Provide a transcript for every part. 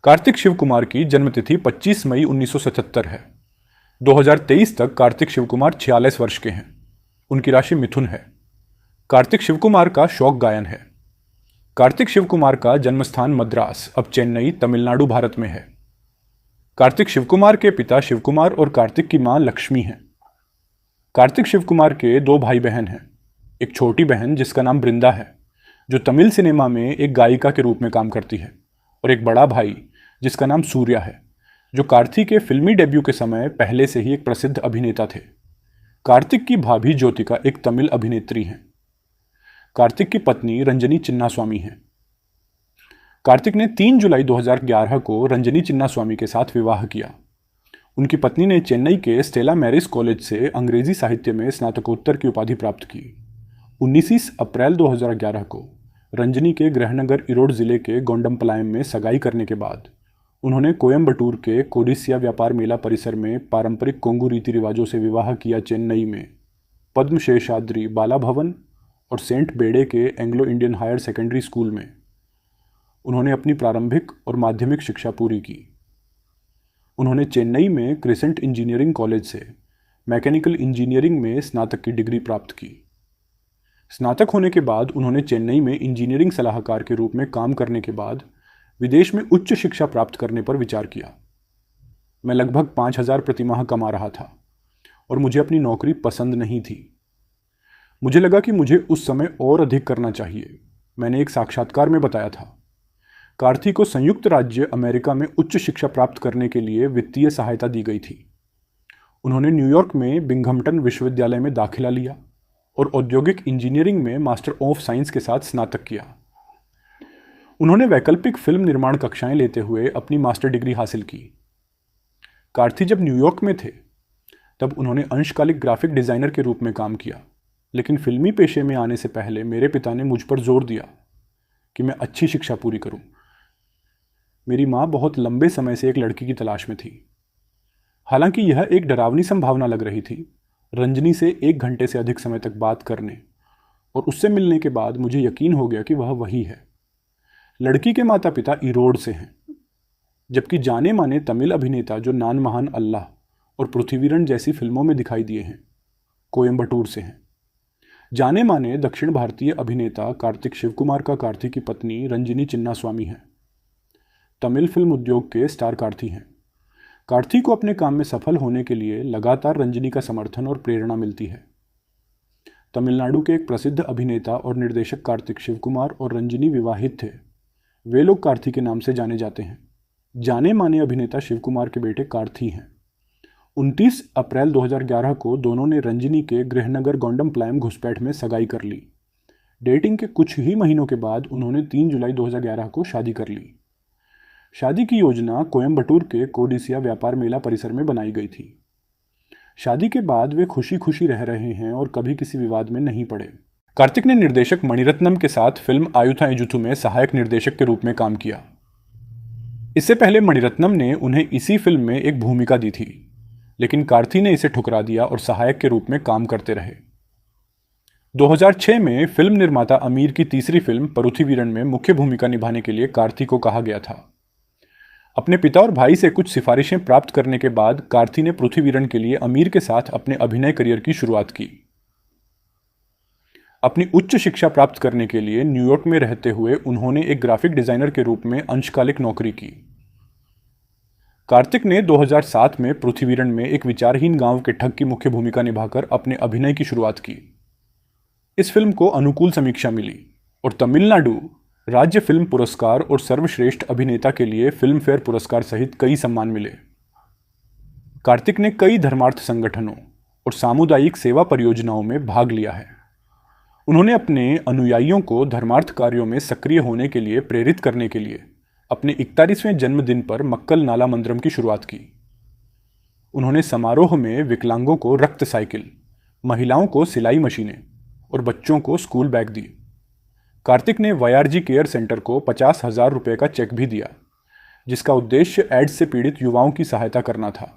कार्तिक शिव कुमार की जन्मतिथि 25 मई 1977 है। 2023 तक कार्तिक शिव कुमार 46 वर्ष के हैं। उनकी राशि मिथुन है। कार्तिक शिव कुमार का शौक गायन है। कार्तिक शिव कुमार का जन्मस्थान मद्रास, अब चेन्नई, तमिलनाडु, भारत में है। कार्तिक शिव कुमार के पिता शिव कुमार और कार्तिक की मां लक्ष्मी हैं। कार्तिक शिव कुमार के 2 भाई बहन हैं। एक छोटी बहन जिसका नाम बृंदा है, जो तमिल सिनेमा में एक गायिका के रूप में काम करती है, और एक बड़ा भाई जिसका नाम सूर्या है, जो कार्तिक के फिल्मी डेब्यू के समय पहले से ही एक प्रसिद्ध अभिनेता थे। कार्तिक की भाभी ज्योतिका एक तमिल अभिनेत्री हैं। कार्तिक की पत्नी रंजनी चिन्नास्वामी हैं। कार्तिक ने 3 जुलाई 2011 को रंजनी चिन्नास्वामी के साथ विवाह किया। उनकी पत्नी ने चेन्नई के स्टेला मैरिस कॉलेज से अंग्रेजी साहित्य में स्नातकोत्तर की उपाधि प्राप्त की। 19 अप्रैल 2011 को रंजनी के गृहनगर इरोड जिले के गोंडमपलायम में सगाई करने के बाद उन्होंने कोयम्बटूर के कोडिसिया व्यापार मेला परिसर में पारंपरिक कोंगू रीति रिवाजों से विवाह किया। चेन्नई में पद्म शेषाद्री बाला भवन और सेंट बेडे के Anglo Indian higher secondary school में उन्होंने अपनी प्रारंभिक और माध्यमिक शिक्षा पूरी की। उन्होंने चेन्नई में क्रिसेंट इंजीनियरिंग कॉलेज से मैकेनिकल इंजीनियरिंग में स्नातक की डिग्री प्राप्त की। स्नातक होने के बाद उन्होंने चेन्नई में इंजीनियरिंग सलाहकार के रूप में काम करने के बाद विदेश में उच्च शिक्षा प्राप्त करने पर विचार किया। मैं लगभग 5,000 प्रतिमाह कमा रहा था और मुझे अपनी नौकरी पसंद नहीं थी। मुझे लगा कि मुझे उस समय और अधिक करना चाहिए। मैंने एक साक्षात्कार में बताया था। कार्तिक को संयुक्त राज्य अमेरिका में उच्च शिक्षा प्राप्त करने के लिए वित्तीय सहायता दी गई थी। उन्होंने न्यूयॉर्क में बिंघमटन विश्वविद्यालय में दाखिला लिया और औद्योगिक इंजीनियरिंग में मास्टर ऑफ साइंस के साथ स्नातक किया। उन्होंने वैकल्पिक फिल्म निर्माण कक्षाएं लेते हुए अपनी मास्टर डिग्री हासिल की। कार्तिक जब न्यूयॉर्क में थे तब उन्होंने अंशकालिक ग्राफिक डिजाइनर के रूप में काम किया, लेकिन फिल्मी पेशे में आने से पहले मेरे पिता ने मुझ पर जोर दिया कि मैं अच्छी शिक्षा पूरी करूं। मेरी मां बहुत लंबे समय से एक लड़की की तलाश में थी। हालांकि यह एक डरावनी संभावना लग रही थी। रंजनी से 1 घंटे से अधिक समय तक बात करने और उससे मिलने के बाद मुझे यकीन हो गया कि वह वही है। लड़की के माता पिता इरोड से हैं, जबकि जाने माने तमिल अभिनेता जो नान महान अल्लाह और पृथ्वीरण जैसी फिल्मों में दिखाई दिए हैं, कोयम्बटूर से हैं। जाने माने दक्षिण भारतीय अभिनेता कार्तिक शिव कुमार का कार्तिक की पत्नी रंजनी चिन्नास्वामी हैं। तमिल फिल्म उद्योग के स्टार कार्तिक हैं। कार्तिक को अपने काम में सफल होने के लिए लगातार रंजनी का समर्थन और प्रेरणा मिलती है। तमिलनाडु के एक प्रसिद्ध अभिनेता और निर्देशक कार्तिक शिव कुमार और रंजनी विवाहित थे। वे लोग कार्तिक के नाम से जाने जाते हैं। जाने माने अभिनेता शिव कुमार के बेटे कार्तिक हैं। 29 अप्रैल 2011 को दोनों ने रंजनी के गृहनगर गोंडमपलायम घुसपैठ में सगाई कर ली। डेटिंग के कुछ ही महीनों के बाद उन्होंने 3 जुलाई 2011 को शादी कर ली। शादी की योजना कोयम्बटूर के कोडिसिया व्यापार मेला परिसर में बनाई गई थी। शादी के बाद वे खुशी खुशी रह रहे हैं और कभी किसी विवाद में नहीं पड़े। कार्तिक ने निर्देशक मणिरत्नम के साथ फिल्म आयुथा एजुथु में सहायक निर्देशक के रूप में काम किया। इससे पहले मणिरत्नम ने उन्हें इसी फिल्म में एक भूमिका दी थी, लेकिन कार्तिक ने इसे ठुकरा दिया और सहायक के रूप में काम करते रहे। 2006 में फिल्म निर्माता आमिर की तीसरी फिल्म परुथीवीरन में मुख्य भूमिका निभाने के लिए कार्तिक को कहा गया था। अपने पिता और भाई से कुछ सिफारिशें प्राप्त करने के बाद कार्तिक ने पृथ्वीरण के लिए आमिर के साथ अपने अभिनय करियर की शुरुआत की। अपनी उच्च शिक्षा प्राप्त करने के लिए न्यूयॉर्क में रहते हुए उन्होंने एक ग्राफिक डिजाइनर के रूप में अंशकालिक नौकरी की। कार्तिक ने 2007 में पृथ्वीरण में एक विचारहीन गांव के ठग की मुख्य भूमिका निभाकर अपने अभिनय की शुरुआत की। इस फिल्म को अनुकूल समीक्षा मिली और तमिलनाडु राज्य फिल्म पुरस्कार और सर्वश्रेष्ठ अभिनेता के लिए फिल्म फेयर पुरस्कार सहित कई सम्मान मिले। कार्तिक ने कई धर्मार्थ संगठनों और सामुदायिक सेवा परियोजनाओं में भाग लिया है। उन्होंने अपने अनुयायियों को धर्मार्थ कार्यों में सक्रिय होने के लिए प्रेरित करने के लिए अपने 41वें जन्मदिन पर मक्कल नाला मंदिरम की शुरुआत की। उन्होंने समारोह में विकलांगों को रक्त साइकिल, महिलाओं को सिलाई मशीनें और बच्चों को स्कूल बैग दिए। कार्तिक ने वाईआरजी केयर सेंटर को 50,000 रुपये का चेक भी दिया, जिसका उद्देश्य एड्स से पीड़ित युवाओं की सहायता करना था।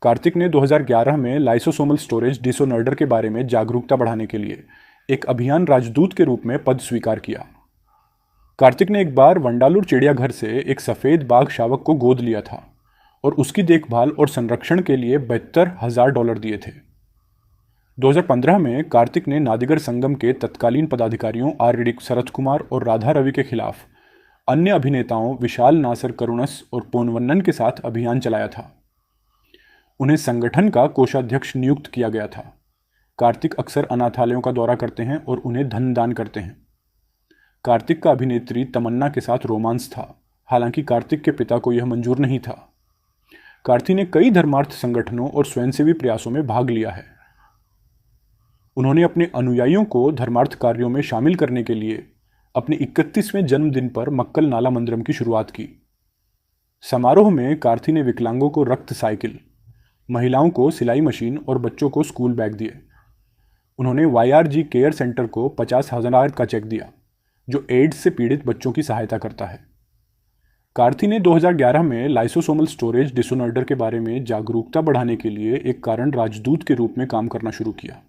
कार्तिक ने 2011 में लाइसोसोमल स्टोरेज डिसऑर्डर के बारे में जागरूकता बढ़ाने के लिए एक अभियान राजदूत के रूप में पद स्वीकार किया। कार्तिक ने एक बार वंडालूर चिड़ियाघर से एक सफ़ेद बाघ शावक को गोद लिया था और उसकी देखभाल और संरक्षण के लिए $72,000 दिए थे। 2015 में कार्तिक ने नादिगर संगम के तत्कालीन पदाधिकारियों आर.डी. शरथ कुमार और राधा रवि के खिलाफ अन्य अभिनेताओं विशाल नासर करुणस और पोनवन्नन के साथ अभियान चलाया था। उन्हें संगठन का कोषाध्यक्ष नियुक्त किया गया था। कार्तिक अक्सर अनाथालयों का दौरा करते हैं और उन्हें धन दान करते हैं। कार्तिक का अभिनेत्री तमन्ना के साथ रोमांस था, हालांकि कार्तिक के पिता को यह मंजूर नहीं था। कार्ति ने कई धर्मार्थ संगठनों और स्वयंसेवी प्रयासों में भाग लिया है। उन्होंने अपने अनुयायियों को धर्मार्थ कार्यों में शामिल करने के लिए अपने 31वें जन्मदिन पर मक्कल नाला मंदिरम की शुरुआत की। समारोह में कार्ति ने विकलांगों को रक्त साइकिल, महिलाओं को सिलाई मशीन और बच्चों को स्कूल बैग दिए। उन्होंने YRG केयर सेंटर को 50,000 का चेक दिया, जो एड्स से पीड़ित बच्चों की सहायता करता है। कार्ति ने 2011 में लाइसोसोमल स्टोरेज डिसऑर्डर के बारे में जागरूकता बढ़ाने के लिए एक कारण राजदूत के रूप में काम करना शुरू किया।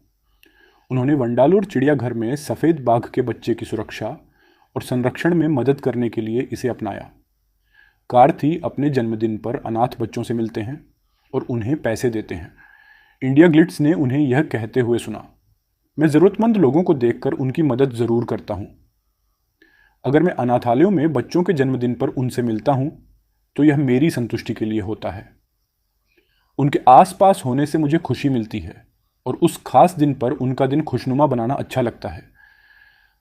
उन्होंने वंडालूर चिड़ियाघर में सफ़ेद बाघ के बच्चे की सुरक्षा और संरक्षण में मदद करने के लिए इसे अपनाया। कार्ति अपने जन्मदिन पर अनाथ बच्चों से मिलते हैं और उन्हें पैसे देते हैं। इंडिया ग्लिट्स ने उन्हें यह कहते हुए सुना, मैं ज़रूरतमंद लोगों को देखकर उनकी मदद ज़रूर करता हूँ। अगर मैं अनाथालयों में बच्चों के जन्मदिन पर उनसे मिलता हूँ तो यह मेरी संतुष्टि के लिए होता है। उनके आसपास होने से मुझे खुशी मिलती है और उस खास दिन पर उनका दिन खुशनुमा बनाना अच्छा लगता है।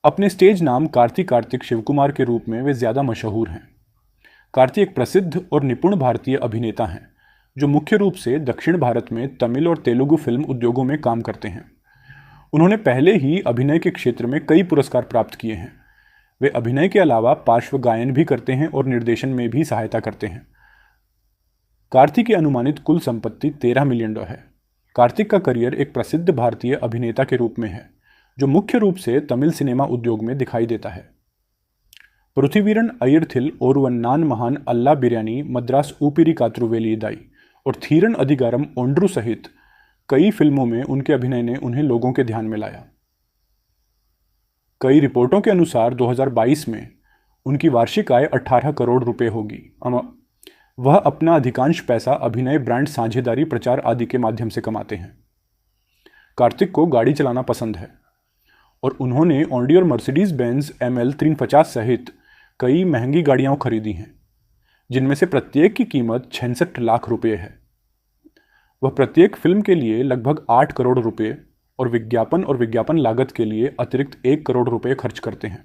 अपने स्टेज नाम कार्तिक शिवकुमार के रूप में वे ज़्यादा मशहूर हैं। कार्ति एक प्रसिद्ध और निपुण भारतीय अभिनेता हैं जो मुख्य रूप से दक्षिण भारत में तमिल और तेलुगु फिल्म उद्योगों में काम करते हैं। उन्होंने पहले ही अभिनय के क्षेत्र में कई पुरस्कार प्राप्त किए हैं। वे अभिनय के अलावा पार्श्व गायन भी करते हैं और निर्देशन में भी सहायता करते हैं। कार्ति की अनुमानित कुल संपत्ति $13 मिलियन है। कार्तिक का करियर एक प्रसिद्ध भारतीय अभिनेता के रूप में है जो मुख्य रूप से तमिल सिनेमा उद्योग में दिखाई देता है। पृथ्वीरन अय्यरथिल ओरुवन नान महान अल्ला बिरयानी मद्रास ऊपिरी कात्रुवेली दाई और थीरन अधिगारम ओंड्रू सहित कई फिल्मों में उनके अभिनय ने उन्हें लोगों के ध्यान में लाया। कई रिपोर्टों के अनुसार 2022 में उनकी वार्षिक आय 18 करोड़ रुपए होगी। वह अपना अधिकांश पैसा अभिनय, ब्रांड साझेदारी, प्रचार आदि के माध्यम से कमाते हैं। कार्तिक को गाड़ी चलाना पसंद है और उन्होंने ऑडी और मर्सिडीज बेंज ML 350 सहित कई महंगी गाड़ियां खरीदी हैं, जिनमें से प्रत्येक की कीमत 66 लाख रुपये है। वह प्रत्येक फिल्म के लिए लगभग 8 करोड़ रुपये और विज्ञापन लागत के लिए अतिरिक्त 1 करोड़ रुपये खर्च करते हैं।